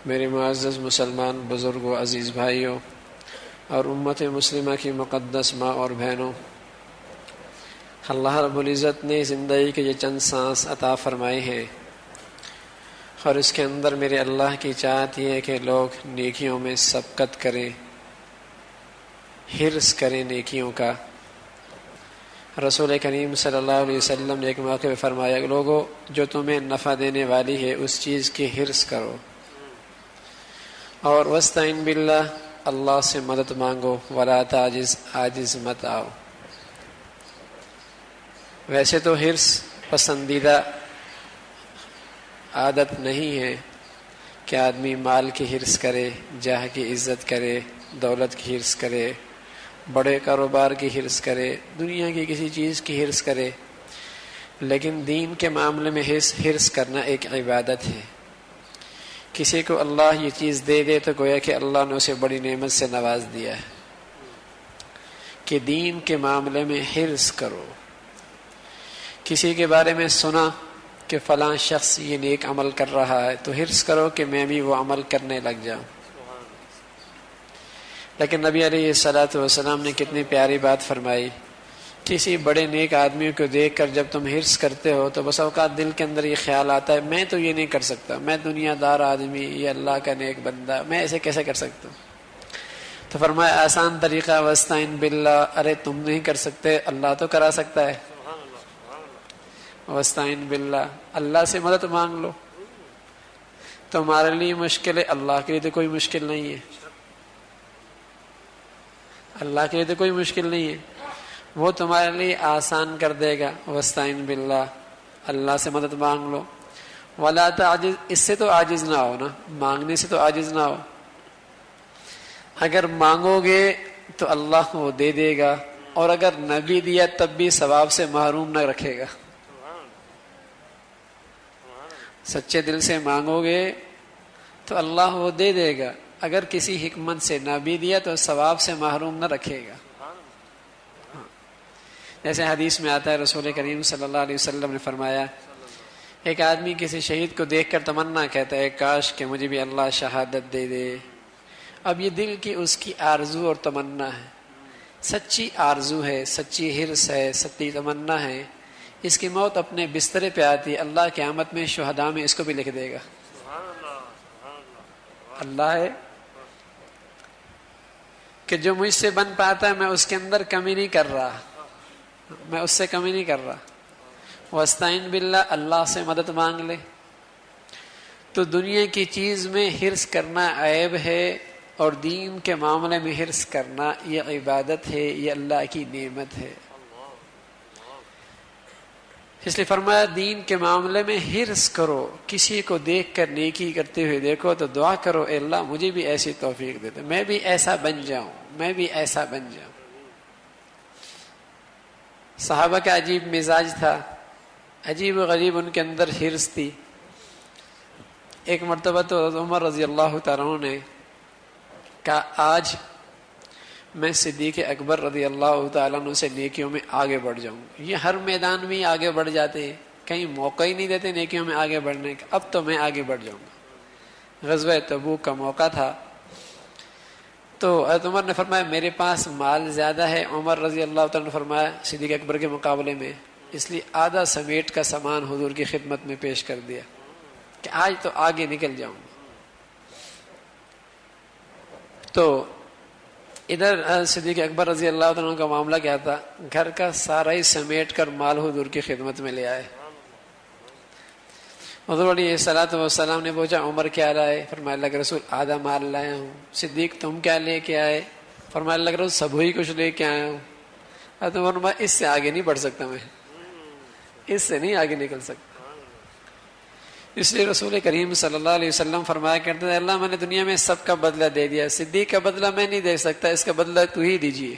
میرے معزز مسلمان بزرگوں، عزیز بھائیوں اور امت مسلمہ کی مقدس ماں اور بہنوں، اللہ رب العزت نے زندگی کے یہ چند سانس عطا فرمائے ہیں، اور اس کے اندر میرے اللہ کی چاہت یہ ہے کہ لوگ نیکیوں میں سبقت کریں، حرص کریں نیکیوں کا۔ رسول کریم صلی اللہ علیہ وسلم نے ایک موقع پہ فرمایا، لوگوں جو تمہیں نفع دینے والی ہے اس چیز کی حرص کرو، اور وستعین باللہ، اللہ سے مدد مانگو، ولا تعجز، عاجز مت آؤ۔ ویسے تو حرص پسندیدہ عادت نہیں ہے کہ آدمی مال کی حرص کرے، جاہ کی عزت کرے، دولت کی حرص کرے، بڑے کاروبار کی حرص کرے، دنیا کی کسی چیز کی حرص کرے، لیکن دین کے معاملے میں حرص کرنا ایک عبادت ہے۔ کسی کو اللہ یہ چیز دے دے تو گویا کہ اللہ نے اسے بڑی نعمت سے نواز دیا ہے، کہ دین کے معاملے میں حرص کرو۔ کسی کے بارے میں سنا کہ فلاں شخص یہ نیک عمل کر رہا ہے تو حرص کرو کہ میں بھی وہ عمل کرنے لگ جاؤں۔ لیکن نبی علیہ الصلوۃ والسلام نے کتنی پیاری بات فرمائی، کسی بڑے نیک آدمی کو دیکھ کر جب تم حرص کرتے ہو تو بس اوقات دل کے اندر یہ خیال آتا ہے، میں تو یہ نہیں کر سکتا، میں دنیا دار آدمی، یہ اللہ کا نیک بندہ، میں ایسے کیسے کر سکتا ہوں؟ تو فرمایا آسان طریقہ، وستعین باللہ، ارے تم نہیں کر سکتے، اللہ تو کرا سکتا ہے۔ وستعین باللہ، اللہ سے مدد مانگ لو۔ تمہارے لیے مشکل ہے، اللہ کے لیے تو کوئی مشکل نہیں ہے، اللہ کے لیے تو کوئی مشکل نہیں ہے، وہ تمہارے لیے آسان کر دے گا۔ وستعین باللہ، اللہ سے مدد مانگ لو۔ ولا تعجز، اس سے تو عاجز نہ ہو نا، مانگنے سے تو عاجز نہ ہو۔ اگر مانگو گے تو اللہ وہ دے دے گا، اور اگر نہ بھی دیا تب بھی ثواب سے محروم نہ رکھے گا۔ سچے دل سے مانگو گے تو اللہ وہ دے دے گا، اگر کسی حکمت سے نہ بھی دیا تو ثواب سے محروم نہ رکھے گا۔ جیسے حدیث میں آتا ہے، رسول کریم صلی اللہ علیہ وسلم نے فرمایا، ایک آدمی کسی شہید کو دیکھ کر تمنا کہتا ہے، کاش کہ مجھے بھی اللہ شہادت دے دے۔ اب یہ دل کی اس کی آرزو اور تمنا ہے، سچی آرزو ہے، سچی حرص ہے، سچی تمنا ہے۔ اس کی موت اپنے بسترے پہ آتی ہے، اللہ قیامت میں شہداء میں اس کو بھی لکھ دے گا۔ اللہ ہے کہ جو مجھ سے بن پاتا ہے میں اس کے اندر کمی نہیں کر رہا، میں اس سے کمی نہیں کر رہا۔ وستعین باللہ، اللہ سے مدد مانگ لے۔ تو دنیا کی چیز میں حرص کرنا عیب ہے، اور دین کے معاملے میں حرص کرنا یہ عبادت ہے، یہ اللہ کی نعمت ہے۔ اس لیے فرمایا دین کے معاملے میں حرص کرو، کسی کو دیکھ کر نیکی کرتے ہوئے دیکھو تو دعا کرو، اے اللہ مجھے بھی ایسی توفیق دے دے، میں بھی ایسا بن جاؤں، میں بھی ایسا بن جاؤں۔ صحابہ کا عجیب مزاج تھا، عجیب و غریب ان کے اندر حرص تھی۔ ایک مرتبہ تو عمر رضی اللہ تعالیٰ عنہ نے کہا، آج میں صدیق اکبر رضی اللہ تعالیٰ عنہ سے نیکیوں میں آگے بڑھ جاؤں گا۔ یہ ہر میدان میں آگے بڑھ جاتے ہیں، کہیں موقع ہی نہیں دیتے نیکیوں میں آگے بڑھنے کا، اب تو میں آگے بڑھ جاؤں گا۔ غزوہ تبوک کا موقع تھا، تو حضرت عمر نے فرمایا میرے پاس مال زیادہ ہے۔ عمر رضی اللہ تعالیٰ نے فرمایا صدیق اکبر کے مقابلے میں، اس لیے آدھا سمیٹ کا سامان حضور کی خدمت میں پیش کر دیا کہ آج تو آگے نکل جاؤں گا۔ تو ادھر صدیق اکبر رضی اللہ عنہ کا معاملہ کیا تھا، گھر کا سارا ہی سمیٹ کر مال حضور کی خدمت میں لے آئے۔ حضور علیہ الصلوۃ والسلام نے پوچھا، عمر کیا لائے؟ فرمایا اللہ کے رسول آدھا مال لایا ہوں۔ صدیق تم کیا لے کے آئے؟ فرمایا اللہ کے رسول سب ہی کچھ لے کے آیا ہوں۔ حضرت عمر فرمایا اس سے آگے نہیں بڑھ سکتا، میں اس سے نہیں آگے نکل سکتا۔ اس لیے رسول کریم صلی اللہ علیہ وسلم فرمایا کرتے تھے، اللہ میں نے دنیا میں سب کا بدلہ دے دیا، صدیق کا بدلہ میں نہیں دے سکتا، اس کا بدلہ تو ہی دیجیے،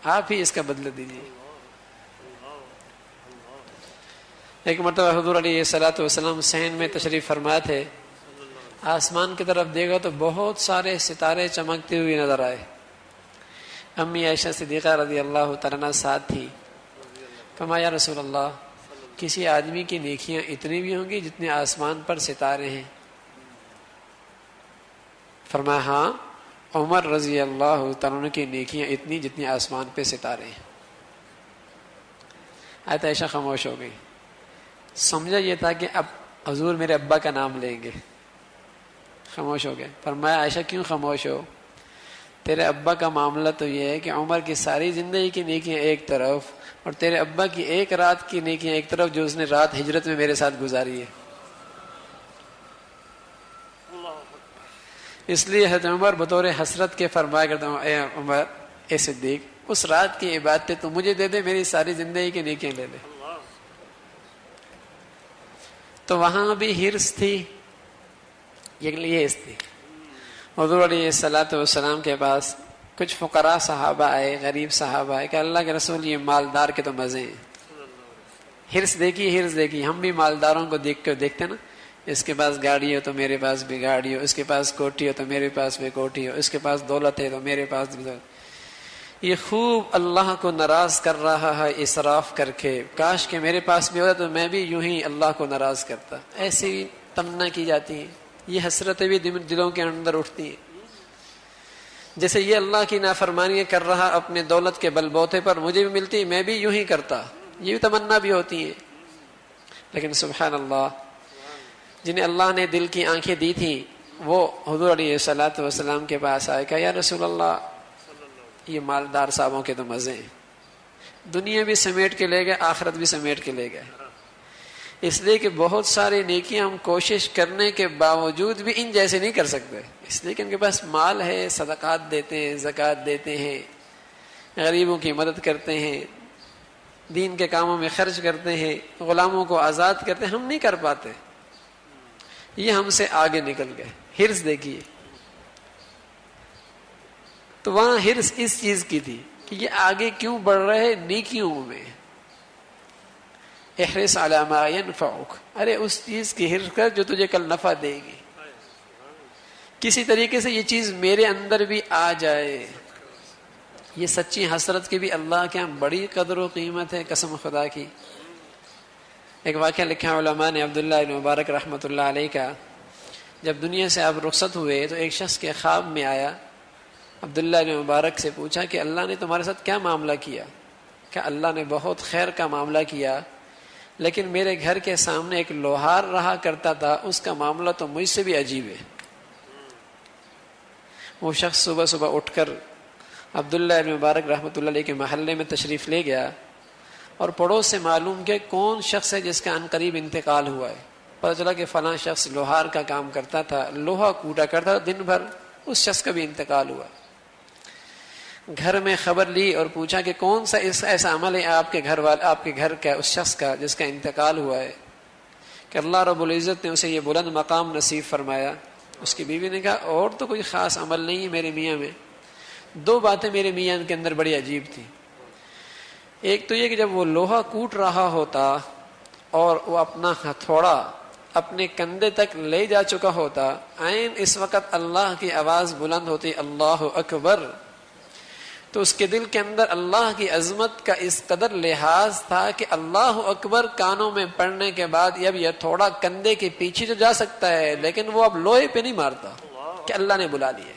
آپ ہی اس کا بدلہ دیجیے۔ ایک مرتبہ حضور علیہ الصلوۃ والسلام صحن میں تشریف فرما تھے، آسمان کی طرف دیکھا تو بہت سارے ستارے چمکتے ہوئے نظر آئے۔ امی عائشہ صدیقہ رضی اللہ تعالیٰ عنہا ساتھ تھی۔ فرمایا یا رسول اللہ، کسی آدمی کی نیکیاں اتنی بھی ہوں گی جتنے آسمان پر ستارے ہیں؟ فرمایا ہاں عمر رضی اللہ تعالیٰ عنہ کی نیکیاں اتنی جتنی آسمان پہ ستارے ہیں۔ آیت عائشہ خاموش ہو گئی۔ سمجھا یہ تھا کہ اب حضور میرے ابا کا نام لیں گے، خاموش ہو گئے۔ فرمایا عائشہ کیوں خاموش ہو؟ تیرے ابا کا معاملہ تو یہ ہے کہ عمر کی ساری زندگی کی نیکیاں ایک طرف اور تیرے ابا کی ایک رات کی نیکیاں ایک طرف جو اس نے رات ہجرت میں میرے ساتھ گزاری ہے۔ اس لیے حضرت عمر بطور حسرت کے فرمایا کرتا ہوں، اے عمر اے صدیق، اس رات کی عبادتیں تو مجھے دے دے، میری ساری زندگی کی نیکیاں لے لے۔ تو وہاں بھی حرص تھی، یہ اس تھی۔ حضور علیہ الصلوۃ والسلام کے پاس کچھ فقراء صحابہ آئے، غریب صحابہ آئے کہ اللہ کے رسول یہ مالدار کے تو مزے ہیں۔ حرص دیکھی، ہم بھی مالداروں کو دیکھ کے دیکھتے نا، اس کے پاس گاڑی ہو تو میرے پاس بھی گاڑی ہو، اس کے پاس کوٹھی ہو تو میرے پاس بھی کوٹھی ہو، اس کے پاس دولت ہے تو میرے پاس بھی دولت۔ یہ خوب اللہ کو ناراض کر رہا ہے اسراف کر کے، کاش کہ میرے پاس بھی ہوتا تو میں بھی یوں ہی اللہ کو ناراض کرتا۔ ایسی تمنا کی جاتی ہیں، یہ حسرتیں بھی دلوں کے اندر اٹھتی ہیں۔ جیسے یہ اللہ کی نافرمانی کر رہا اپنے دولت کے بل بوتے پر، مجھے بھی ملتی میں بھی یوں ہی کرتا، یہ بھی تمنا بھی ہوتی ہے۔ لیکن سبحان اللہ، جنہیں اللہ نے دل کی آنکھیں دی تھیں وہ حضور علیہ الصلوۃ والسلام کے پاس آئے، کہا یا رسول اللہ یہ مالدار صاحبوں کے تو مزے ہیں، دنیا بھی سمیٹ کے لے گئے، آخرت بھی سمیٹ کے لے گئے۔ اس لیے کہ بہت ساری نیکیاں ہم کوشش کرنے کے باوجود بھی ان جیسے نہیں کر سکتے، اس لیے کہ ان کے پاس مال ہے، صدقات دیتے ہیں، زکوٰۃ دیتے ہیں، غریبوں کی مدد کرتے ہیں، دین کے کاموں میں خرچ کرتے ہیں، غلاموں کو آزاد کرتے ہیں، ہم نہیں کر پاتے، یہ ہم سے آگے نکل گئے۔ حرص دیکھیے، تو وہاں حرص اس چیز کی تھی کہ یہ آگے کیوں بڑھ رہے نیکیوں میں۔ احرص علی ما ینفعک، ارے اس چیز کی حرص کر جو تجھے کل نفع دے گی، کسی طریقے سے یہ چیز میرے اندر بھی آ جائے۔ یہ سچی حسرت کی بھی اللہ کے یہاں بڑی قدر و قیمت ہے، قسم خدا کی۔ ایک واقعہ لکھا علماء نے عبداللہ بن مبارک رحمۃ اللہ علیہ کا، جب دنیا سے آپ رخصت ہوئے تو ایک شخص کے خواب میں آیا، عبداللہ بن مبارک سے پوچھا کہ اللہ نے تمہارے ساتھ کیا معاملہ کیا؟ کہ اللہ نے بہت خیر کا معاملہ کیا، لیکن میرے گھر کے سامنے ایک لوہار رہا کرتا تھا، اس کا معاملہ تو مجھ سے بھی عجیب ہے۔ وہ شخص صبح صبح اٹھ کر عبداللہ بن مبارک رحمۃ اللہ علیہ کے محلے میں تشریف لے گیا اور پڑوس سے معلوم کہ کون شخص ہے جس کا عنقریب انتقال ہوا ہے۔ پتہ چلا کہ فلاں شخص لوہار کا کام کرتا تھا، لوہا کوٹا کرتا تھا دن بھر، اس شخص کا بھی انتقال ہوا۔ گھر میں خبر لی اور پوچھا کہ کون سا ایسا عمل ہے آپ کے گھر کا اس شخص کا جس کا انتقال ہوا ہے، کہ اللہ رب العزت نے اسے یہ بلند مقام نصیب فرمایا۔ اس کی بیوی نے کہا اور تو کوئی خاص عمل نہیں ہے میرے میاں میں، دو باتیں میرے میاں کے اندر بڑی عجیب تھی۔ ایک تو یہ کہ جب وہ لوہا کوٹ رہا ہوتا اور وہ اپنا ہتھوڑا اپنے کندھے تک لے جا چکا ہوتا، عین اس وقت اللہ کی آواز بلند ہوتی اللہ اکبر، تو اس کے دل کے اندر اللہ کی عظمت کا اس قدر لحاظ تھا کہ اللہ اکبر کانوں میں پڑنے کے بعد اب یہ تھوڑا کندھے کے پیچھے تو جا سکتا ہے، لیکن وہ اب لوہے پہ نہیں مارتا کہ اللہ نے بلا لیا۔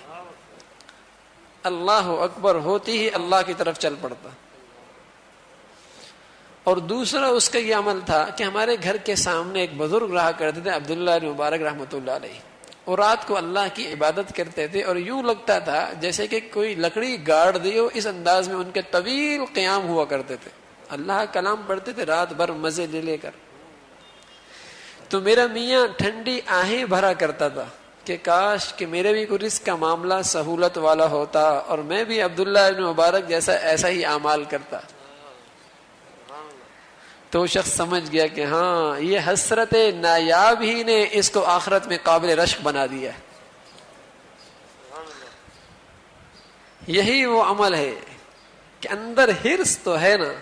اللہ اکبر ہوتی ہی اللہ کی طرف چل پڑتا۔ اور دوسرا اس کا یہ عمل تھا کہ ہمارے گھر کے سامنے ایک بزرگ رہا کرتے تھے عبداللہ بن مبارک رحمۃ اللہ علیہ، اور رات کو اللہ کی عبادت کرتے تھے اور یوں لگتا تھا جیسے کہ کوئی لکڑی گاڑ دی ہو، اس انداز میں ان کے طویل قیام ہوا کرتے تھے، اللہ کلام پڑھتے تھے رات بھر مزے لے کر۔ تو میرا میاں ٹھنڈی آہیں بھرا کرتا تھا کہ کاش کہ میرے بھی کوئی رزق کا معاملہ سہولت والا ہوتا اور میں بھی عبداللہ بن مبارک جیسا ایسا ہی اعمال کرتا۔ تو شخص سمجھ گیا کہ ہاں یہ حسرت نایاب ہی نے اس کو آخرت میں قابل رشک بنا دیا۔ یہی وہ عمل ہے کہ اندر حرص تو ہے نا،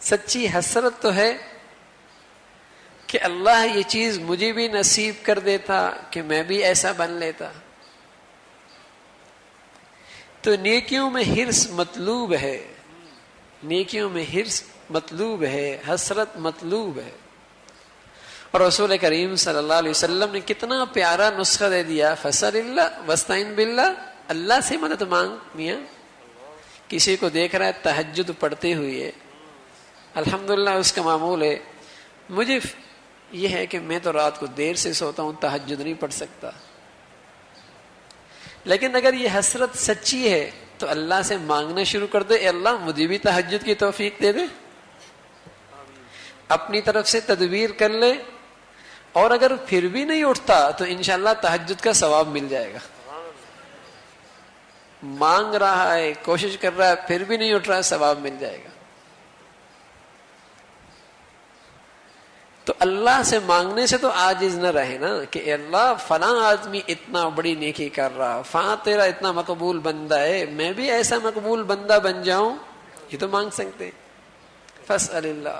سچی حسرت تو ہے کہ اللہ یہ چیز مجھے بھی نصیب کر دیتا کہ میں بھی ایسا بن لیتا۔ تو نیکیوں میں حرص مطلوب ہے، نیکیوں میں حرص مطلوب ہے، حسرت مطلوب ہے۔ اور رسول کریم صلی اللہ علیہ وسلم نے کتنا پیارا نسخہ دے دیا، فصل اللہ وستعین باللہ، اللہ سے مدد مانگ. میاں کسی کو دیکھ رہا ہے تہجد پڑھتے ہوئے، الحمدللہ اس کا معمول ہے، مجھے یہ ہے کہ میں تو رات کو دیر سے سوتا ہوں، تہجد نہیں پڑھ سکتا، لیکن اگر یہ حسرت سچی ہے تو اللہ سے مانگنا شروع کر دے، اے اللہ مجھے بھی تہجد کی توفیق دے دے. اپنی طرف سے تدبیر کر لے، اور اگر پھر بھی نہیں اٹھتا تو انشاءاللہ تہجد کا ثواب مل جائے گا. مانگ رہا ہے، کوشش کر رہا ہے، پھر بھی نہیں اٹھ رہا، ثواب مل جائے گا. تو اللہ سے مانگنے سے تو عاجز نہ رہے نا کہ اے اللہ فلاں آدمی اتنا بڑی نیکی کر رہا، فلاں تیرا اتنا مقبول بندہ ہے، میں بھی ایسا مقبول بندہ بن جاؤں. یہ تو مانگ سکتے ہیں. فاسأل اللہ.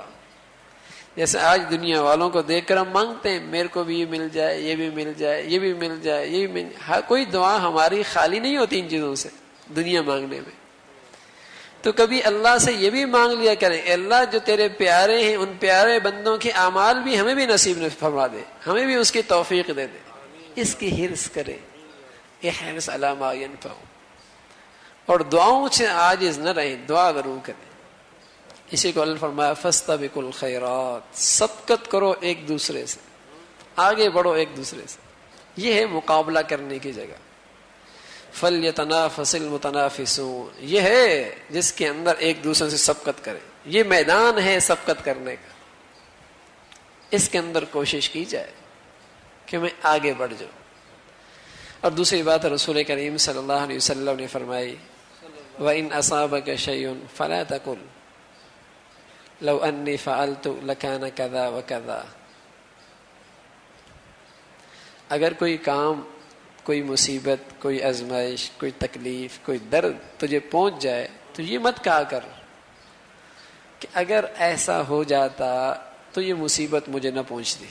جیسے آج دنیا والوں کو دیکھ کر ہم مانگتے ہیں میرے کو بھی یہ مل جائے، یہ بھی مل جائے، یہ بھی مل جائے، یہ بھی مل جائے. ہر کوئی دعا ہماری خالی نہیں ہوتی ان چیزوں سے دنیا مانگنے میں. تو کبھی اللہ سے یہ بھی مانگ لیا کریں، اے اللہ جو تیرے پیارے ہیں ان پیارے بندوں کے اعمال بھی ہمیں بھی نصیب فرما دے، ہمیں بھی اس کی توفیق دے دے. اس کی حرص کرے، احرص علی ما ینفع. اور دعاؤں سے عاجز نہ رہیں، دعا ضرور کریں. اسی کو اللہ فرمایا فاستبقوا الخیرات، سبقت کرو ایک دوسرے سے، آگے بڑھو ایک دوسرے سے. یہ ہے مقابلہ کرنے کی جگہ. فَلْيَتَنَافَسِ الْمُتَنَافِسُونَ، یہ ہے جس کے اندر ایک دوسرے سے سبقت کرے. یہ میدان ہے سبقت کرنے کا، اس کے اندر کوشش کی جائے کہ میں آگے بڑھ جاؤں. اور دوسری بات رسول کریم صلی اللہ علیہ وسلم نے فرمائی وَإِنْ أَصَابَكَ شَيْءٌ فَلَا تَقُلْ لو انی فعلت لکان کذا و کذا. اگر کوئی کام، کوئی مصیبت، کوئی آزمائش، کوئی تکلیف، کوئی درد تجھے پہنچ جائے تو یہ مت کہا کر کہ اگر ایسا ہو جاتا تو یہ مصیبت مجھے نہ پہنچتی،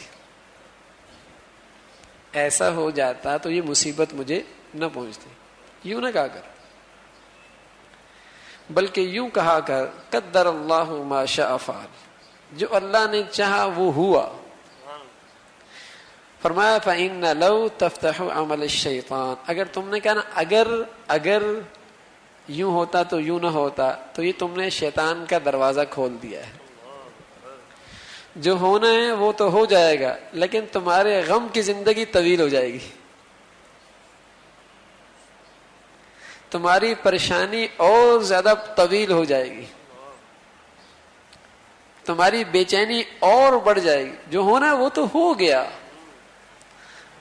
ایسا ہو جاتا تو یہ مصیبت مجھے نہ پہنچتی. یوں نہ کہا کر، بلکہ یوں کہا کر قدر اللہ ما شاء فعل، جو اللہ نے چاہا وہ ہوا. فرمایا فإن لو تفتح عمل الشیطان، اگر تم نے کہا نا اگر یوں ہوتا تو یوں نہ ہوتا، تو یہ تم نے شیطان کا دروازہ کھول دیا ہے. جو ہونا ہے وہ تو ہو جائے گا، لیکن تمہارے غم کی زندگی طویل ہو جائے گی، تمہاری پریشانی اور زیادہ طویل ہو جائے گی، تمہاری بے چینی اور بڑھ جائے گی. جو ہونا ہے وہ تو ہو گیا.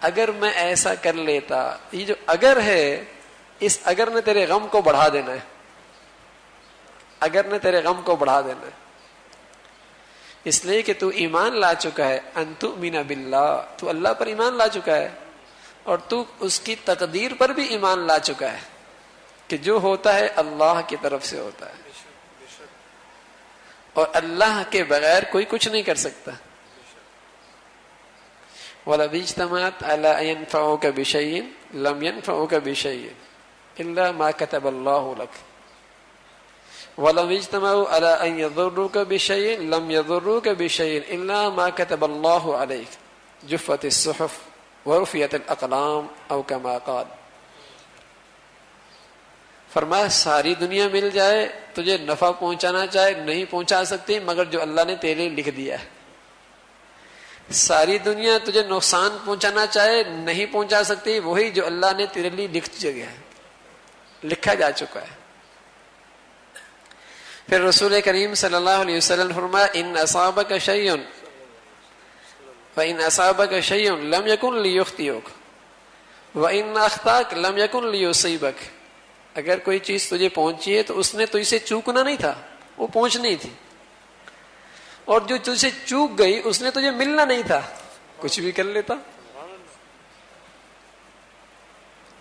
اگر میں ایسا کر لیتا، یہ جو اگر ہے، اس اگر نے تیرے غم کو بڑھا دینا ہے، اگر نے تیرے غم کو بڑھا دینا ہے. اس لیے کہ تو ایمان لا چکا ہے، ان تؤمن باللہ، تو اللہ پر ایمان لا چکا ہے، اور تو اس کی تقدیر پر بھی ایمان لا چکا ہے کہ جو ہوتا ہے اللہ کی طرف سے ہوتا ہے، اور اللہ کے بغیر کوئی کچھ نہیں کر سکتا. وَلَوِ اجْتَمَعَتْ عَلَىٰ أَن يَنفَعُوكَ بِشَيْءٍ لَمْ يَنفَعُوكَ بِشَيْءٍ إِلَّا مَا كَتَبَ اللَّهُ لَكَ وَلَوِ اجْتَمَعُوا عَلَىٰ أَن يَضُرُّوكَ بِشَيْءٍ لَمْ يَضُرُّوكَ بِشَيْءٍ إِلَّا مَا كَتَبَ اللَّهُ عَلَيْكَ جُفَّتِ الصُّحُفُ وَرُفِعَتِ الْأَقْلَامُ أَوْ كَمَا قَالَ. فرمایا ساری دنیا مل جائے تجھے نفع پہنچانا چاہے نہیں پہنچا سکتی مگر جو اللہ نے تیرے لکھ دیا ہے. ساری دنیا تجھے نقصان پہنچانا چاہے نہیں پہنچا سکتی وہی جو اللہ نے تیرے لیے لکھ جگہ ہے، لکھا جا چکا ہے. پھر رسول کریم صلی اللہ علیہ وسلم فرمایا ان اصابک شیء فإن اصابک شیء لم یکن لیخطئک وإن اخطأک لم یکن لیصیبک. اگر کوئی چیز تجھے پہنچی ہے تو اس نے تجھ سے چوکنا نہیں تھا، وہ پہنچنی تھی، اور جو تجھ سے چوک گئی اس نے تجھے ملنا نہیں تھا. کچھ بھی کر لیتا،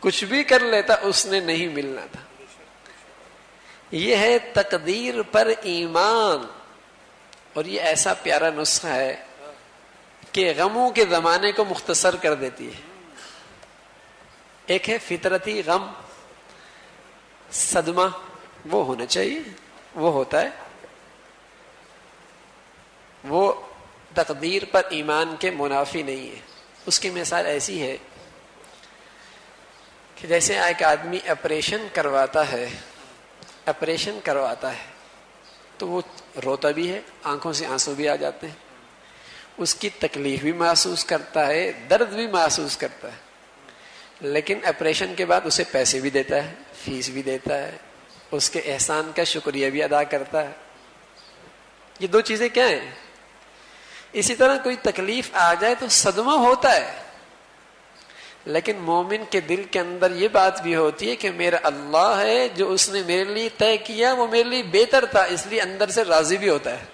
کچھ بھی کر لیتا، اس نے نہیں ملنا تھا. یہ ہے تقدیر پر ایمان. اور یہ ایسا پیارا نسخہ ہے کہ غموں کے زمانے کو مختصر کر دیتی ہے. ایک ہے فطرتی غم، صدمہ، وہ ہونا چاہیے، وہ ہوتا ہے، وہ تقدیر پر ایمان کے منافی نہیں ہے. اس کی مثال ایسی ہے کہ جیسے ایک آدمی آپریشن کرواتا ہے تو وہ روتا بھی ہے, آنکھوں سے آنسو بھی آ جاتے ہیں, اس کی تکلیف بھی محسوس کرتا ہے, درد بھی محسوس کرتا ہے, لیکن آپریشن کے بعد اسے پیسے بھی دیتا ہے, فیس بھی دیتا ہے, اس کے احسان کا شکریہ بھی ادا کرتا ہے. یہ دو چیزیں کیا ہیں؟ اسی طرح کوئی تکلیف آ جائے تو صدمہ ہوتا ہے, لیکن مومن کے دل کے اندر یہ بات بھی ہوتی ہے کہ میرا اللہ ہے, جو اس نے میرے لیے طے کیا وہ میرے لیے بہتر تھا, اس لیے اندر سے راضی بھی ہوتا ہے.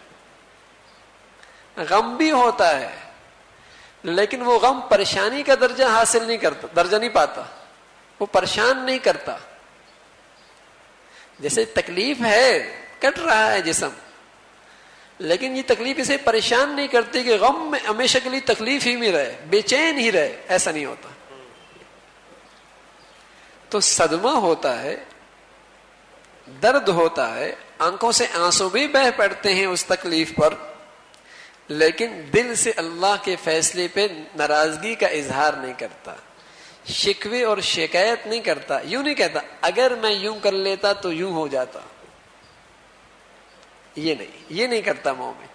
غم بھی ہوتا ہے, لیکن وہ غم پریشانی کا درجہ نہیں پاتا, وہ پریشان نہیں کرتا. جیسے تکلیف ہے, کٹ رہا ہے جسم, لیکن یہ تکلیف اسے پریشان نہیں کرتی کہ غم میں ہمیشہ کے لیے تکلیف ہی میں رہے, بے چین ہی رہے, ایسا نہیں ہوتا. تو صدمہ ہوتا ہے, درد ہوتا ہے, آنکھوں سے آنسو بھی بہہ پڑتے ہیں اس تکلیف پر, لیکن دل سے اللہ کے فیصلے پہ ناراضگی کا اظہار نہیں کرتا, شکوے اور شکایت نہیں کرتا. یوں نہیں کہتا اگر میں یوں کر لیتا تو یوں ہو جاتا, یہ نہیں کرتا مومن,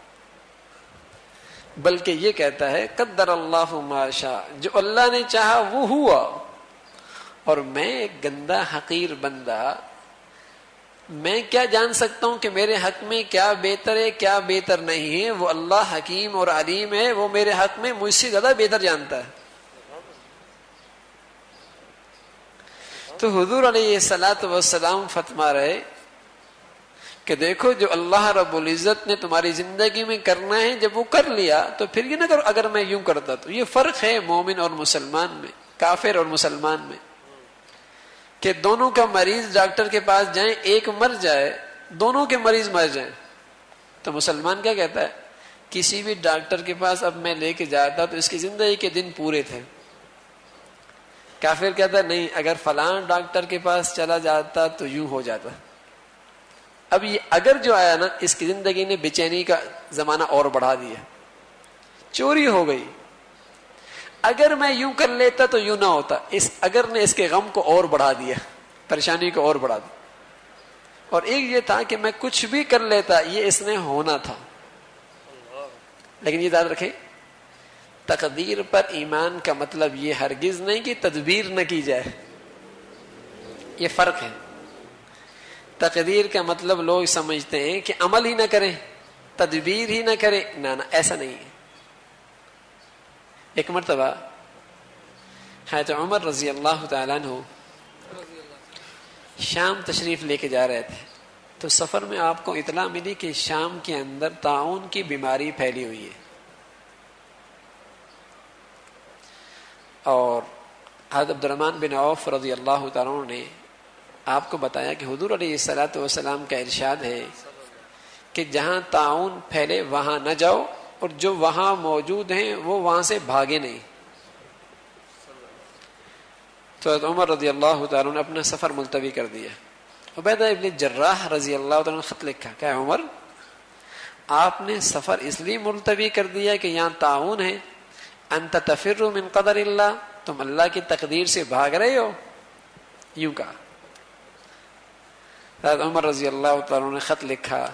بلکہ یہ کہتا ہے قدر اللہ ما شاء, جو اللہ نے چاہا وہ ہوا, اور میں ایک گندا حقیر بندہ, میں کیا جان سکتا ہوں کہ میرے حق میں کیا بہتر ہے کیا بہتر نہیں ہے. وہ اللہ حکیم اور علیم ہے, وہ میرے حق میں مجھ سے زیادہ بہتر جانتا ہے. تو حضور علیہ الصلوۃ والسلام فرما رہے کہ دیکھو جو اللہ رب العزت نے تمہاری زندگی میں کرنا ہے, جب وہ کر لیا تو پھر یہ نہ کرو اگر میں یوں کرتا تو. یہ فرق ہے مومن اور مسلمان میں, کافر اور مسلمان میں, کہ دونوں کا مریض ڈاکٹر کے پاس جائیں, ایک مر جائے, دونوں کے مریض مر جائیں, تو مسلمان کیا کہتا ہے, کسی بھی ڈاکٹر کے پاس اب میں لے کے جاتا تو اس کی زندگی کے دن پورے تھے. کافر کہتا ہے نہیں, اگر فلاں ڈاکٹر کے پاس چلا جاتا تو یوں ہو جاتا. اب یہ اگر جو آیا نا, اس کی زندگی نے بے چینی کا زمانہ اور بڑھا دیا, چوری ہو گئی. اگر میں یوں کر لیتا تو یوں نہ ہوتا, اس اگر نے اس کے غم کو اور بڑھا دیا, پریشانی کو اور بڑھا دیا. اور ایک یہ تھا کہ میں کچھ بھی کر لیتا, یہ اس نے ہونا تھا. لیکن یہ یاد رکھیں, تقدیر پر ایمان کا مطلب یہ ہرگز نہیں کہ تدبیر نہ کی جائے, یہ فرق ہے. تقدیر کا مطلب لوگ سمجھتے ہیں کہ عمل ہی نہ کریں, تدبیر ہی نہ کریں, نہ ایسا نہیں ہے. ایک مرتبہ حضرت عمر رضی اللہ تعالیٰ عنہ شام تشریف لے کے جا رہے تھے, تو سفر میں آپ کو اطلاع ملی کہ شام کے اندر طاعون کی بیماری پھیلی ہوئی ہے. اور حضرت عبدالرحمن بن عوف رضی اللہ تعالیٰ عنہ نے آپ کو بتایا کہ حضور علیہ الصلوۃ والسلام کا ارشاد ہے کہ جہاں طاعون پھیلے وہاں نہ جاؤ, اور جو وہاں موجود ہیں وہ وہاں سے بھاگے نہیں. تو حضرت عمر رضی اللہ تعالیٰ نے اپنا سفر ملتوی کر دیا. عبیدہ ابن جراح رضی اللہ تعالیٰ نے خط لکھا کہ عمر, آپ نے سفر اس لیے ملتوی کر دیا کہ یہاں طاعون ہے, انت تفر من قدر اللہ, تم اللہ کی تقدیر سے بھاگ رہے ہو, یوں کہا. حضرت عمر رضی اللہ تعالیٰ نے خط لکھا,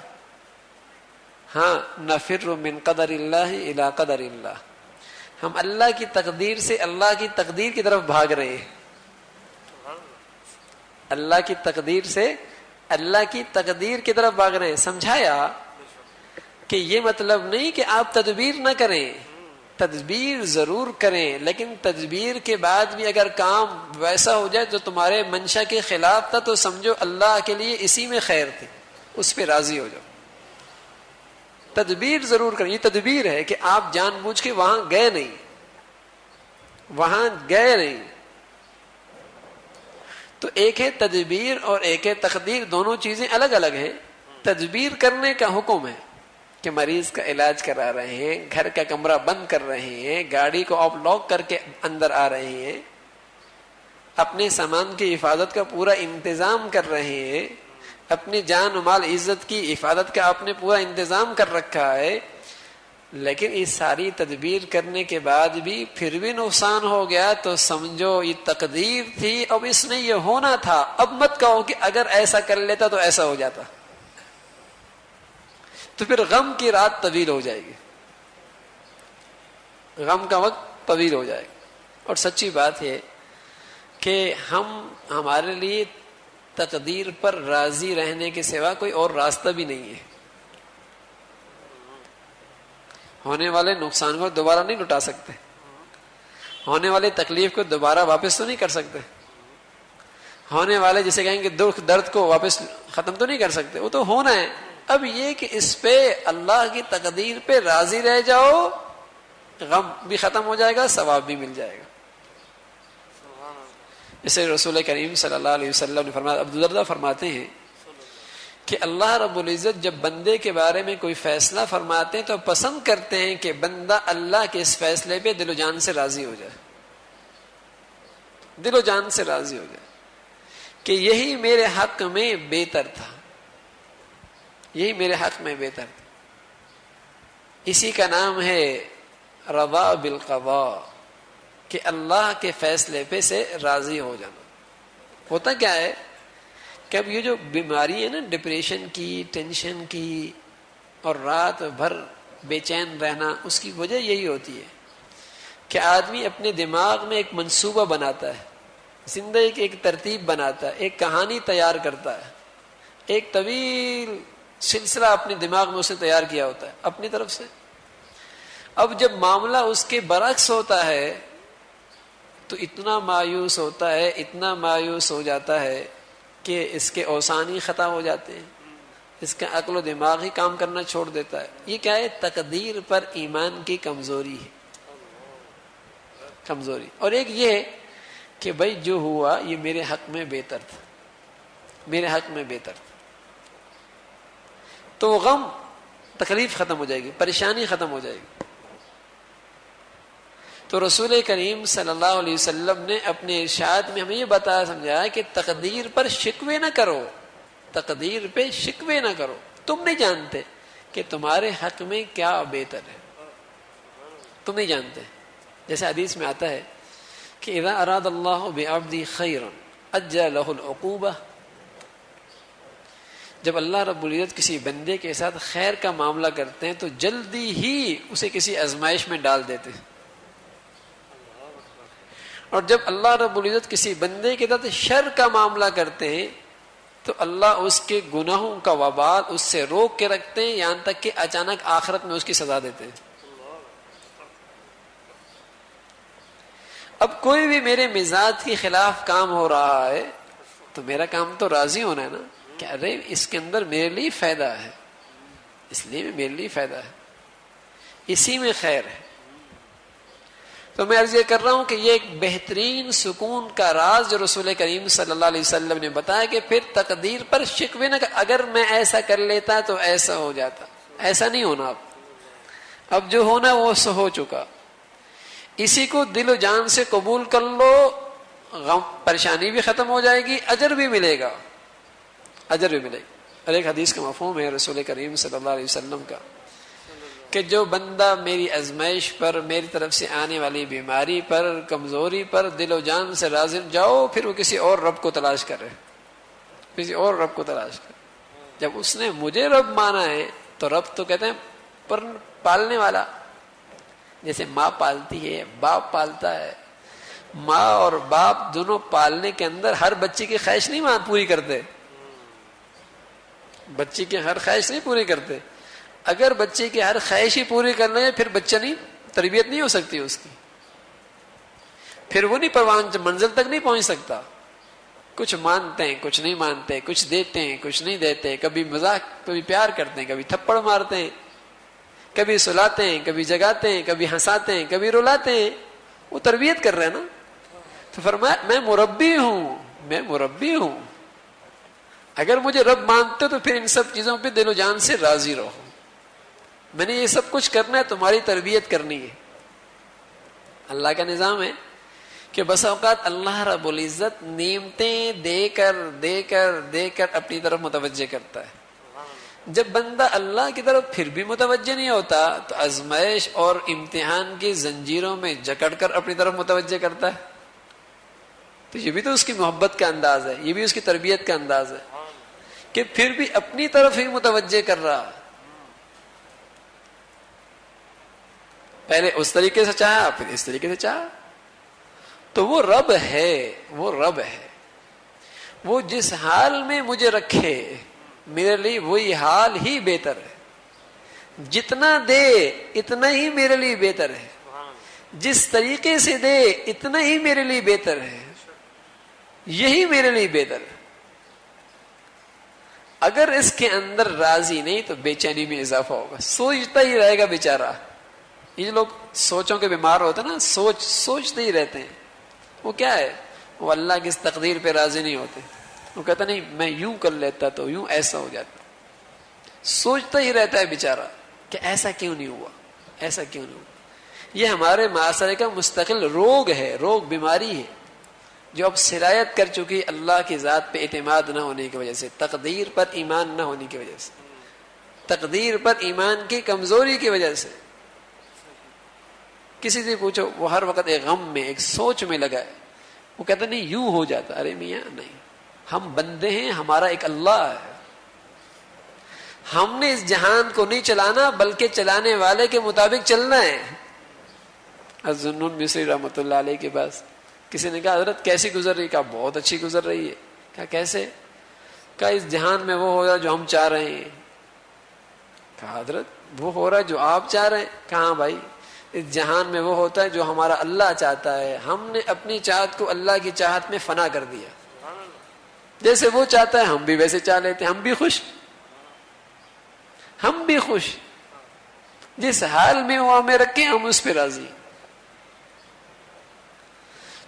ہاں نفر من قدر اللہ الی قدر اللہ, ہم اللہ کی تقدیر سے اللہ کی تقدیر کی طرف بھاگ رہے ہیں. اللہ کی تقدیر سے اللہ کی تقدیر کی طرف بھاگ رہے ہیں. سمجھایا کہ یہ مطلب نہیں کہ آپ تدبیر نہ کریں, تدبیر ضرور کریں, لیکن تدبیر کے بعد بھی اگر کام ویسا ہو جائے جو تمہارے منشا کے خلاف تھا تو سمجھو اللہ کے لیے اسی میں خیر تھی, اس پہ راضی ہو جاؤ. تدبیر ضرور کریں, یہ تدبیر ہے کہ آپ جان بوجھ کے وہاں گئے نہیں. تو ایک ہے تدبیر اور ایک ہے تقدیر, دونوں چیزیں الگ الگ ہیں. تدبیر کرنے کا حکم ہے کہ مریض کا علاج کرا رہے ہیں, گھر کا کمرہ بند کر رہے ہیں, گاڑی کو آپ لاک کر کے اندر آ رہے ہیں, اپنے سامان کی حفاظت کا پورا انتظام کر رہے ہیں, اپنی جان و مال عزت کی حفاظت کا آپ نے پورا انتظام کر رکھا ہے, لیکن یہ ساری تدبیر کرنے کے بعد بھی پھر بھی نقصان ہو گیا تو سمجھو یہ تقدیر تھی، اب اس نے یہ ہونا تھا. اب مت کہو کہ اگر ایسا کر لیتا تو ایسا ہو جاتا، تو پھر غم کی رات طویل ہو جائے گی، غم کا وقت طویل ہو جائے گا. اور سچی بات ہے کہ ہمارے لیے تقدیر پر راضی رہنے کے سوا کوئی اور راستہ بھی نہیں ہے. ہونے والے نقصان کو دوبارہ نہیں لٹا سکتے، ہونے والے تکلیف کو دوبارہ واپس تو نہیں کر سکتے، ہونے والے جسے کہیں گے دکھ درد کو واپس ختم تو نہیں کر سکتے، وہ تو ہونا ہے. اب یہ کہ اس پہ اللہ کی تقدیر پہ راضی رہ جاؤ، غم بھی ختم ہو جائے گا، ثواب بھی مل جائے گا. جسے رسول کریم صلی اللہ علیہ وسلم نے فرمایا، ابو الدرداء فرماتے ہیں کہ اللہ رب العزت جب بندے کے بارے میں کوئی فیصلہ فرماتے ہیں تو پسند کرتے ہیں کہ بندہ اللہ کے اس فیصلے پہ دل و جان سے راضی ہو جائے، دل و جان سے راضی ہو جائے کہ یہی میرے حق میں بہتر تھا، یہی میرے حق میں بہتر تھا. اسی کا نام ہے رضا بالقضاء، کہ اللہ کے فیصلے پہ سے راضی ہو جانا. ہوتا کیا ہے کہ اب یہ جو بیماری ہے نا، ڈپریشن کی، ٹینشن کی اور رات بھر بے چین رہنا، اس کی وجہ یہی ہوتی ہے کہ آدمی اپنے دماغ میں ایک منصوبہ بناتا ہے، زندگی کی ایک ترتیب بناتا ہے، ایک کہانی تیار کرتا ہے، ایک طویل سلسلہ اپنے دماغ میں اس نے تیار کیا ہوتا ہے اپنی طرف سے. اب جب معاملہ اس کے برعکس ہوتا ہے تو اتنا مایوس ہوتا ہے، اتنا مایوس ہو جاتا ہے کہ اس کے اوسان ہی ختم ہو جاتے ہیں، اس کا عقل و دماغ ہی کام کرنا چھوڑ دیتا ہے. یہ کیا ہے؟ تقدیر پر ایمان کی کمزوری ہے، کمزوری. اور ایک یہ ہے کہ بھائی جو ہوا یہ میرے حق میں بہتر تھا، میرے حق میں بہتر تھا. تو وہ غم، تکلیف ختم ہو جائے گی، پریشانی ختم ہو جائے گی. تو رسول کریم صلی اللہ علیہ وسلم نے اپنے ارشاد میں ہمیں یہ بتایا سمجھایا کہ تقدیر پر شکوے نہ کرو، تقدیر پہ شکوے نہ کرو. تم نہیں جانتے کہ تمہارے حق میں کیا بہتر ہے، تم نہیں جانتے. جیسے حدیث میں آتا ہے کہ اذا اراد اللہ بعبدی خیرا عجل له العقوبہ، جب اللہ رب العزت کسی بندے کے ساتھ خیر کا معاملہ کرتے ہیں تو جلدی ہی اسے کسی آزمائش میں ڈال دیتے ہیں. اور جب اللہ رب العزت کسی بندے کے ساتھ شر کا معاملہ کرتے ہیں تو اللہ اس کے گناہوں کا وبال اس سے روک کے رکھتے ہیں، یہاں تک کہ اچانک آخرت میں اس کی سزا دیتے ہیں. اب کوئی بھی میرے مزاج کے خلاف کام ہو رہا ہے تو میرا کام تو راضی ہونا ہے نا، کہ ارے اس کے اندر میرے لیے فائدہ ہے، اس لیے میرے لیے فائدہ ہے، اسی میں خیر ہے. تو میں عرض یہ کر رہا ہوں کہ یہ ایک بہترین سکون کا راز جو رسول کریم صلی اللہ علیہ وسلم نے بتایا کہ پھر تقدیر پر شکوے نہ، اگر میں ایسا کر لیتا تو ایسا ہو جاتا. ایسا نہیں ہونا، اب جو ہونا وہ سو ہو چکا. اسی کو دل و جان سے قبول کر لو، غم پریشانی بھی ختم ہو جائے گی، اجر بھی ملے گا، اجر بھی ملے گا. اور ایک حدیث کا مفہوم ہے رسول کریم صلی اللہ علیہ وسلم کا کہ جو بندہ میری آزمائش پر، میری طرف سے آنے والی بیماری پر، کمزوری پر دل و جان سے راضی جاؤ، پھر وہ کسی اور رب کو تلاش کرے، کسی اور رب کو تلاش کرے. جب اس نے مجھے رب مانا ہے تو رب تو کہتے ہیں پر پالنے والا، جیسے ماں پالتی ہے، باپ پالتا ہے. ماں اور باپ دونوں پالنے کے اندر ہر بچے کی خواہش نہیں ماں پوری کرتے، بچے کی ہر خواہش نہیں پوری کرتے. اگر بچے کی ہر خواہش ہی پوری کر لیں پھر بچہ نہیں، تربیت نہیں ہو سکتی اس کی، پھر وہ نہیں پروان منزل تک نہیں پہنچ سکتا. کچھ مانتے ہیں، کچھ نہیں مانتے، کچھ دیتے ہیں، کچھ نہیں دیتے، کبھی مذاق، کبھی پیار کرتے ہیں، کبھی تھپڑ مارتے ہیں، کبھی سلاتے ہیں، کبھی جگاتے ہیں، کبھی ہنساتے ہیں، کبھی رلاتے ہیں. وہ تربیت کر رہے ہیں نا. تو فرمایا میں مربی ہوں، میں مربی ہوں. اگر مجھے رب مانتے تو پھر ان سب چیزوں پہ دل و جان سے راضی رہو. میں نے یہ سب کچھ کرنا ہے، تمہاری تربیت کرنی ہے. اللہ کا نظام ہے کہ بس اوقات اللہ رب العزت نعمتیں دے کر اپنی طرف متوجہ کرتا ہے. جب بندہ اللہ کی طرف پھر بھی متوجہ نہیں ہوتا تو آزمائش اور امتحان کی زنجیروں میں جکڑ کر اپنی طرف متوجہ کرتا ہے. تو یہ بھی تو اس کی محبت کا انداز ہے, یہ بھی اس کی تربیت کا انداز ہے کہ پھر بھی اپنی طرف ہی متوجہ کر رہا. پہلے اس طریقے سے چاہا, پھر اس طریقے سے چاہا. تو وہ رب ہے, وہ رب ہے, وہ جس حال میں مجھے رکھے میرے لیے وہی حال ہی بہتر ہے. جتنا دے اتنا ہی میرے لیے بہتر ہے, جس طریقے سے دے اتنا ہی میرے لیے بہتر ہے, یہی میرے لیے بہتر ہے. اگر اس کے اندر راضی نہیں تو بے چینی میں اضافہ ہوگا, سوچتا ہی رہے گا بیچارہ. یہ لوگ سوچوں کے بیمار ہوتے ہیں نا, سوچتے ہی رہتے ہیں. وہ کیا ہے, وہ اللہ کی اس تقدیر پہ راضی نہیں ہوتے. وہ کہتا نہیں میں یوں کر لیتا تو یوں ایسا ہو جاتا. سوچتا ہی رہتا ہے بیچارہ کہ ایسا کیوں نہیں ہوا, ایسا کیوں نہیں ہوا. یہ ہمارے معاشرے کا مستقل روگ ہے, روگ بیماری ہے جو اب سرایت کر چکی اللہ کی ذات پہ اعتماد نہ ہونے کی وجہ سے, تقدیر پر ایمان نہ ہونے کی وجہ سے, تقدیر پر ایمان کی کمزوری کی وجہ سے. کسی سے پوچھو وہ ہر وقت ایک غم میں, ایک سوچ میں لگا ہے. وہ کہتا نہیں یوں ہو جاتا. ارے میاں نہیں, ہم بندے ہیں, ہمارا ایک اللہ ہے. ہم نے اس جہان کو نہیں چلانا بلکہ چلانے والے کے مطابق چلنا ہے. ذوالنون مصری رحمۃ اللہ علیہ کے پاس کسی نے کہا حضرت کیسی گزر رہی؟ کہا بہت اچھی گزر رہی ہے. کہا کیسے؟ کہا اس جہان میں وہ ہو رہا جو ہم چاہ رہے ہیں. کہا حضرت وہ ہو رہا ہے جو آپ چاہ رہے ہیں؟ کہا ہاں بھائی, اس جہان میں وہ ہوتا ہے جو ہمارا اللہ چاہتا ہے. ہم نے اپنی چاہت کو اللہ کی چاہت میں فنا کر دیا. جیسے وہ چاہتا ہے ہم بھی ویسے چاہ لیتے ہیں. ہم بھی خوش, ہم بھی خوش. جس حال میں وہ ہمیں رکھے ہم اس پہ راضی.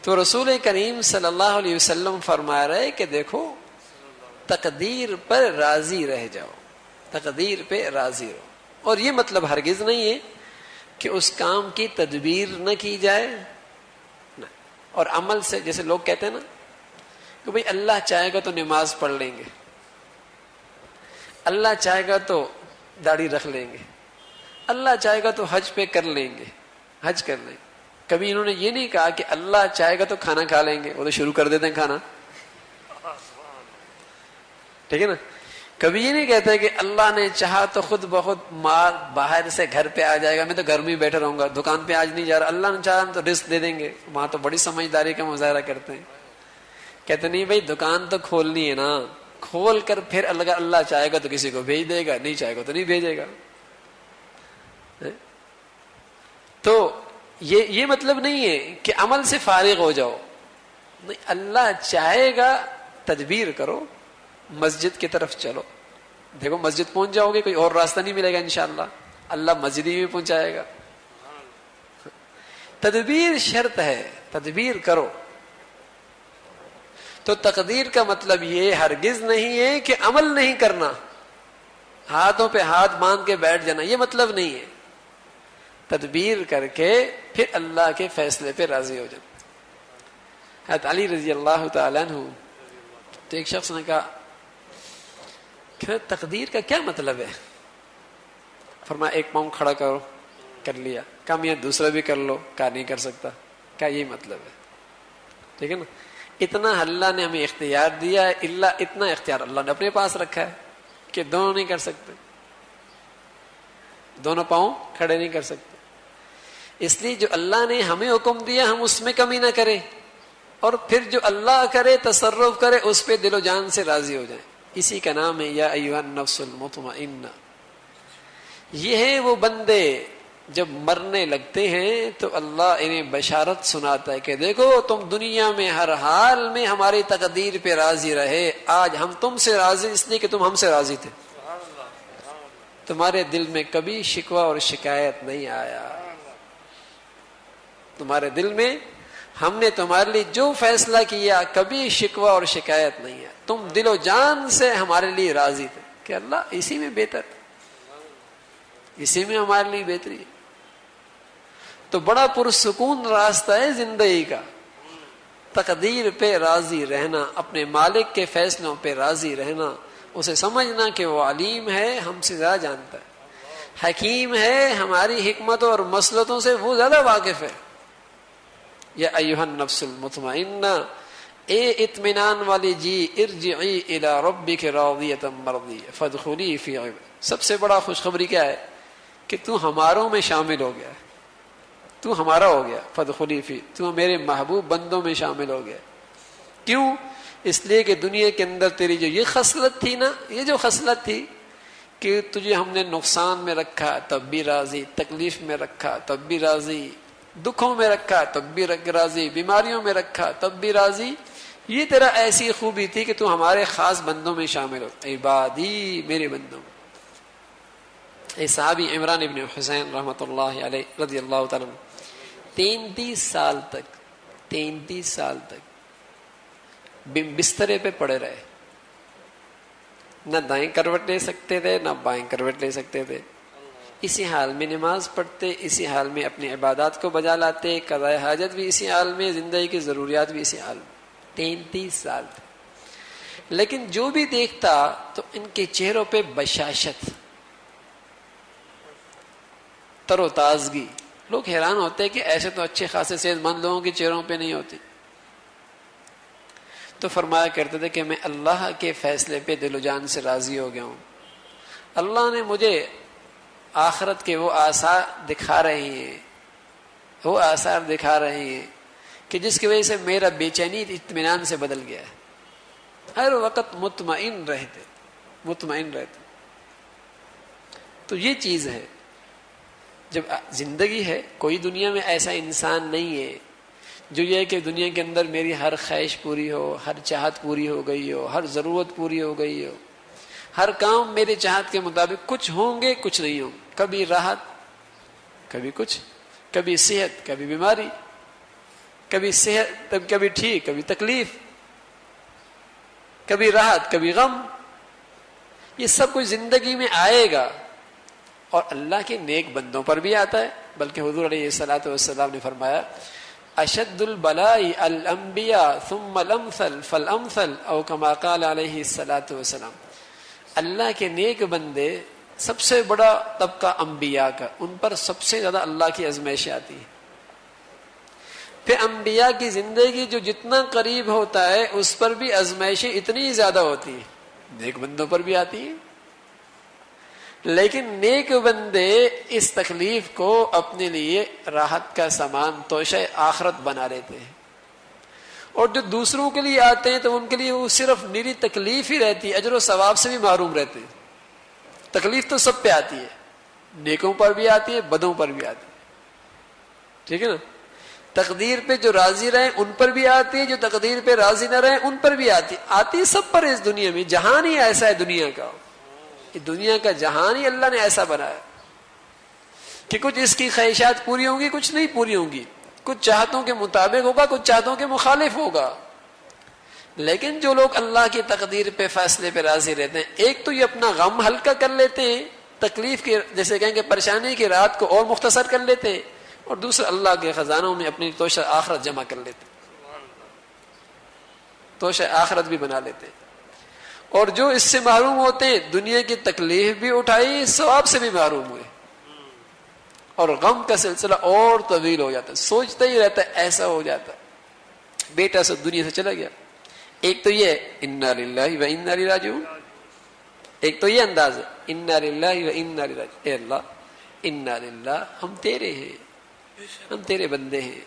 تو رسول کریم صلی اللہ علیہ وسلم فرما رہے کہ دیکھو تقدیر پر راضی رہ جاؤ, تقدیر پہ راضی رہو. اور یہ مطلب ہرگز نہیں ہے کہ اس کام کی تدبیر نہ کی جائے نہ. اور عمل سے, جیسے لوگ کہتے ہیں نا کہ بھئی اللہ چاہے گا تو نماز پڑھ لیں گے, اللہ چاہے گا تو داڑھی رکھ لیں گے, اللہ چاہے گا تو حج پہ کر لیں گے, حج کر لیں گے. کبھی انہوں نے یہ نہیں کہا کہ اللہ چاہے گا تو کھانا کھا لیں گے, وہ تو شروع کر دیتے ہیں کھانا, ٹھیک ہے نا. کبھی یہ نہیں کہتے کہ اللہ نے چاہا تو خود بخود مال باہر سے گھر پہ آ جائے گا, میں تو گھر میں ہی بیٹھا رہوں گا, دکان پہ آج نہیں جا رہا, اللہ نے چاہا تو رزق دے دیں گے. وہاں تو بڑی سمجھداری کا مظاہرہ کرتے ہیں. کہتے نہیں بھائی دکان تو کھولنی ہے نا, کھول کر پھر اللہ چاہے گا تو کسی کو بھیج دے گا, نہیں چاہے گا تو نہیں بھیجے گا. تو یہ مطلب نہیں ہے کہ عمل سے فارغ ہو جاؤ, نہیں, اللہ چاہے گا تدبیر کرو, مسجد کی طرف چلو. دیکھو مسجد پہنچ جاؤ گے, کوئی اور راستہ نہیں ملے گا انشاءاللہ, اللہ مسجد ہی میں پہنچائے گا. تدبیر شرط ہے, تدبیر کرو. تو تقدیر کا مطلب یہ ہرگز نہیں ہے کہ عمل نہیں کرنا, ہاتھوں پہ ہاتھ باندھ کے بیٹھ جانا, یہ مطلب نہیں ہے. تدبیر کر کے پھر اللہ کے فیصلے پہ راضی ہو جانا. حضرت علی رضی اللہ تعالیٰ عنہ, تو ایک شخص نے کہا کہ تقدیر کا کیا مطلب ہے؟ فرمایا ایک پاؤں کھڑا کرو, کر لیا. کہا میاں دوسرا بھی کر لو. کہا نہیں کر سکتا. کہا یہ مطلب ہے, ٹھیک ہے نا. اتنا اللہ نے ہمیں اختیار دیا ہے, اتنا اختیار اللہ نے اپنے پاس رکھا ہے کہ دونوں نہیں کر سکتے, دونوں پاؤں کھڑے نہیں کر سکتے. اس لیے جو اللہ نے ہمیں حکم دیا ہم اس میں کمی نہ کریں, اور پھر جو اللہ کرے تصرف کرے اس پہ دل و جان سے راضی ہو جائیں. اسی کا نام ہے یا ایھا النفس المطمئنہ. یہ ہے وہ بندے جب مرنے لگتے ہیں تو اللہ انہیں بشارت سناتا ہے کہ دیکھو تم دنیا میں ہر حال میں ہماری تقدیر پہ راضی رہے, آج ہم تم سے راضی اس لیے کہ تم ہم سے راضی تھے. تمہارے دل میں کبھی شکوہ اور شکایت نہیں آیا. تمہارے دل میں ہم نے تمہارے لیے جو فیصلہ کیا کبھی شکوہ اور شکایت نہیں ہے, تم دل و جان سے ہمارے لیے راضی تھے کہ اللہ اسی میں بہتر, اسی میں ہمارے لیے بہتری ہے. تو بڑا پرسکون راستہ ہے زندگی کا, تقدیر پہ راضی رہنا, اپنے مالک کے فیصلوں پہ راضی رہنا, اسے سمجھنا کہ وہ علیم ہے، ہم سے زیادہ جانتا ہے، حکیم ہے، ہماری حکمتوں اور مسلطوں سے وہ زیادہ واقف ہے۔ یا ایھا النفس المطمئنہ، اے اطمینان والی جی، ارجعی الی ربک راضیۃ مرضیہ فادخلی فی عبادی۔ سب سے بڑا خوشخبری کیا ہے؟ کہ تو ہماروں میں شامل ہو گیا، تو ہمارا ہو گیا، فادخلی فی، تو میرے محبوب بندوں میں شامل ہو گیا۔ کیوں؟ اس لیے کہ دنیا کے اندر تیری جو یہ خصلت تھی نا، یہ جو خصلت تھی کہ تجھے ہم نے نقصان میں رکھا تب بھی راضی، تکلیف میں رکھا تب بھی راضی، دکھوں میں رکھا تب بھی راضی، بیماریوں میں رکھا تب بھی راضی، یہ تیرا ایسی خوبی تھی کہ تو ہمارے خاص بندوں میں شامل ہو، عبادی، میرے بندوں میں۔ اے صحابی عمران ابن حسین رحمۃ اللہ علیہ رضی اللہ تعالیٰ عنہ 33 سال تک بسترے پہ پڑے رہے، نہ دائیں کروٹ لے سکتے تھے نہ بائیں کروٹ لے سکتے تھے، اسی حال میں نماز پڑھتے، اسی حال میں اپنی عبادات کو بجا لاتے، قضاء حاجت بھی اسی حال میں، زندگی کی ضروریات بھی اسی حال میں۔ 33 سال تھے، لیکن جو بھی دیکھتا تو ان کے چہروں پہ بشاشت، تر و تازگی۔ لوگ حیران ہوتے کہ ایسے تو اچھے خاصے صحت مند لوگوں کے چہروں پہ نہیں ہوتی۔ تو فرمایا کرتے تھے کہ میں اللہ کے فیصلے پہ دل و جان سے راضی ہو گیا ہوں، اللہ نے مجھے آخرت کے وہ آثار دکھا رہے ہیں، وہ آثار دکھا رہے ہیں کہ جس کی وجہ سے میرا بے چینی اطمینان سے بدل گیا ہے، ہر وقت مطمئن رہتے۔ تو یہ چیز ہے، جب زندگی ہے، کوئی دنیا میں ایسا انسان نہیں ہے جو یہ کہ دنیا کے اندر میری ہر خواہش پوری ہو، ہر چاہت پوری ہو گئی ہو، ہر ضرورت پوری ہو گئی ہو، ہر کام میرے چاہت کے مطابق، کچھ ہوں گے کچھ نہیں ہوں، کبھی راحت کبھی کچھ، کبھی صحت کبھی بیماری، کبھی صحت کبھی ٹھیک کبھی تکلیف، کبھی راحت کبھی غم، یہ سب کچھ زندگی میں آئے گا، اور اللہ کے نیک بندوں پر بھی آتا ہے۔ بلکہ حضور علیہ الصلوۃ والسلام نے فرمایا اشد البلاء الانبیاء ثم الامثل فالامثل، او کما قال علیہ الصلوۃ والسلام، اللہ کے نیک بندے، سب سے بڑا طبقہ انبیاء کا، ان پر سب سے زیادہ اللہ کی آزمائش آتی ہے۔ پھر انبیاء کی زندگی جو جتنا قریب ہوتا ہے اس پر بھی آزمائشیں اتنی زیادہ ہوتی ہیں، نیک بندوں پر بھی آتی ہیں، لیکن نیک بندے اس تکلیف کو اپنے لیے راحت کا سامان، توشہ آخرت بنا لیتے ہیں، اور جو دوسروں کے لیے آتے ہیں تو ان کے لیے وہ صرف نیری تکلیف ہی رہتی ہے، اجر و ثواب سے بھی محروم رہتے ہیں۔ تکلیف تو سب پہ آتی ہے، نیکوں پر بھی آتی ہے، بدوں پر بھی آتی ہے، ٹھیک ہے نا؟ تقدیر پہ جو راضی رہیں ان پر بھی آتی ہے، جو تقدیر پہ راضی نہ رہیں ان پر بھی آتی ہے سب پر۔ اس دنیا میں جہان ہی ایسا ہے، دنیا کا، دنیا کا جہان ہی اللہ نے ایسا بنایا کہ کچھ اس کی خواہشات پوری ہوں گی، کچھ نہیں پوری ہوں گی، کچھ چاہتوں کے مطابق ہوگا، کچھ چاہتوں کے مخالف ہوگا۔ لیکن جو لوگ اللہ کی تقدیر پہ، فیصلے پہ راضی رہتے ہیں، ایک تو یہ اپنا غم ہلکا کر لیتے ہیں، تکلیف کے جیسے کہیں کہ پریشانی کی رات کو اور مختصر کر لیتے ہیں، اور دوسرا اللہ کے خزانوں میں اپنی توشہ آخرت جمع کر لیتے ہیں، توشہ آخرت بھی بنا لیتے ہیں۔ اور جو اس سے محروم ہوتے ہیں، دنیا کی تکلیف بھی اٹھائی، ثواب سے بھی محروم ہوئے، اور غم کا سلسلہ اور طویل ہو جاتا ہے، سوچتا ہی رہتا ہے ایسا ہو جاتا ہے، بیٹا سب دنیا سے چلا گیا۔ ایک تو یہ انا للہ و انا الیہ راجعون، ایک تو یہ انداز ہے انا للہ و انا الیہ راجعون، اے اللہ انا للہ، ہم تیرے ہیں، ہم تیرے بندے ہیں،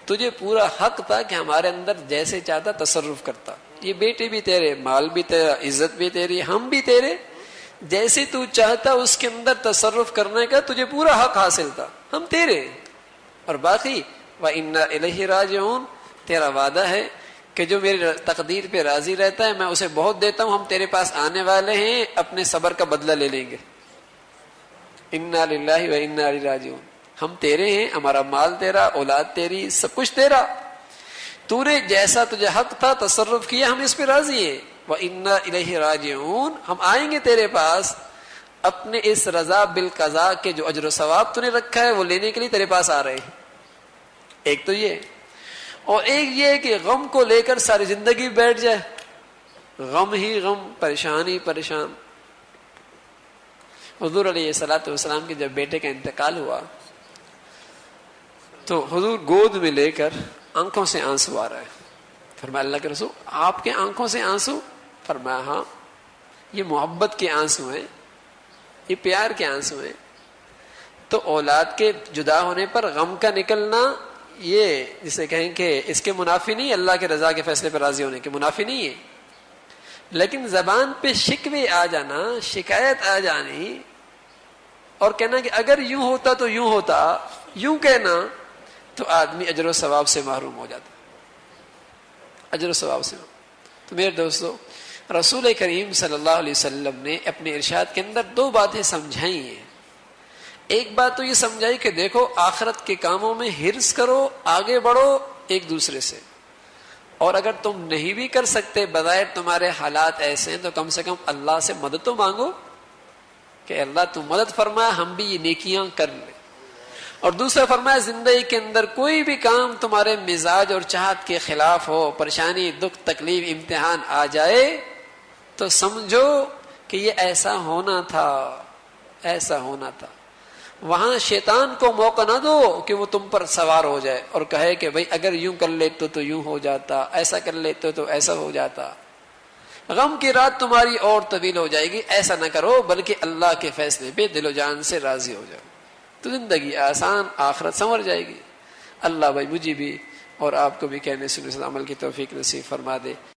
تجھے پورا حق تھا کہ ہمارے اندر جیسے چاہتا تصرف کرتا، یہ بیٹے بھی تیرے، مال بھی تیرا، عزت بھی تیری، ہم بھی تیرے، جیسے تو چاہتا اس کے اندر تصرف کرنے کا تجھے پورا حق حاصل تھا، ہم تیرے۔ اور باقی وَإِنَّا إِلَيْهِ رَاجِعُونَ، تیرا وعدہ ہے کہ جو میری تقدیر پہ راضی رہتا ہے میں اسے بہت دیتا ہوں، ہم تیرے پاس آنے والے ہیں، اپنے صبر کا بدلہ لے لیں گے۔ اِنَّا لِلَّهِ وَإِنَّا إِلَيْهِ رَاجِعُونَ، ہم تیرے ہیں، ہمارا مال تیرا، اولاد تیری، سب کچھ تیرا، تو نے جیسا تجھے حق تھا تصرف کیا، ہم اس پہ راضی ہیں۔ وَإِنَّا إِلَيْهِ رَاجِعُونَ، ہم آئیں گے تیرے پاس اپنے اس رضا بالقضاء کے جو اجر و ثواب تو نے رکھا ہے وہ لینے کے لیے تیرے پاس آ رہے ہیں۔ ایک تو یہ، اور ایک یہ کہ غم کو لے کر ساری زندگی بیٹھ جائے، غم ہی غم، پریشانی پریشان۔ حضور علیہ الصلوۃ والسلام کے جب بیٹے کا انتقال ہوا تو حضور گود میں لے کر آنکھوں سے آنسو آ رہا ہے۔ فرمایا اللہ کے رسول آپ کے آنکھوں سے آنسو؟ فرمایا ہاں، یہ محبت کے آنسو ہیں، یہ پیار کے آنسو ہیں۔ تو اولاد کے جدا ہونے پر غم کا نکلنا، یہ جسے کہیں کہ اس کے منافی نہیں، اللہ کے رضا کے فیصلے پر راضی ہونے کے منافی نہیں ہے، لیکن زبان پہ شکوے آ جانا، شکایت آ جانی اور کہنا کہ اگر یوں ہوتا تو یوں ہوتا، یوں کہنا، تو آدمی اجر و ثواب سے محروم ہو جاتا، اجر و ثواب سے۔ تو میرے دوستو، رسول کریم صلی اللہ علیہ وسلم نے اپنے ارشاد کے اندر دو باتیں سمجھائی ہیں۔ ایک بات تو یہ سمجھائی کہ دیکھو آخرت کے کاموں میں حرص کرو، آگے بڑھو ایک دوسرے سے، اور اگر تم نہیں بھی کر سکتے، بظاہر تمہارے حالات ایسے ہیں، تو کم سے کم اللہ سے مدد تو مانگو کہ اللہ تم مدد فرما، ہم بھی یہ نیکیاں کر لیں۔ اور دوسرا فرمایا زندگی کے اندر کوئی بھی کام تمہارے مزاج اور چاہت کے خلاف ہو، پریشانی، دکھ، تکلیف، امتحان آ جائے تو سمجھو کہ یہ ایسا ہونا تھا، ایسا ہونا تھا۔ وہاں شیطان کو موقع نہ دو کہ وہ تم پر سوار ہو جائے اور کہے کہ بھئی اگر یوں کر لیتے تو یوں ہو جاتا، ایسا کر لیتے تو ایسا ہو جاتا، غم کی رات تمہاری اور طویل ہو جائے گی۔ ایسا نہ کرو، بلکہ اللہ کے فیصلے پہ دل و جان سے راضی ہو جاؤ، تو زندگی آسان، آخرت سنور جائے گی۔ اللہ بھائی مجھے بھی اور آپ کو بھی کہنے سننے سے عمل کی توفیق نصیب فرما دے۔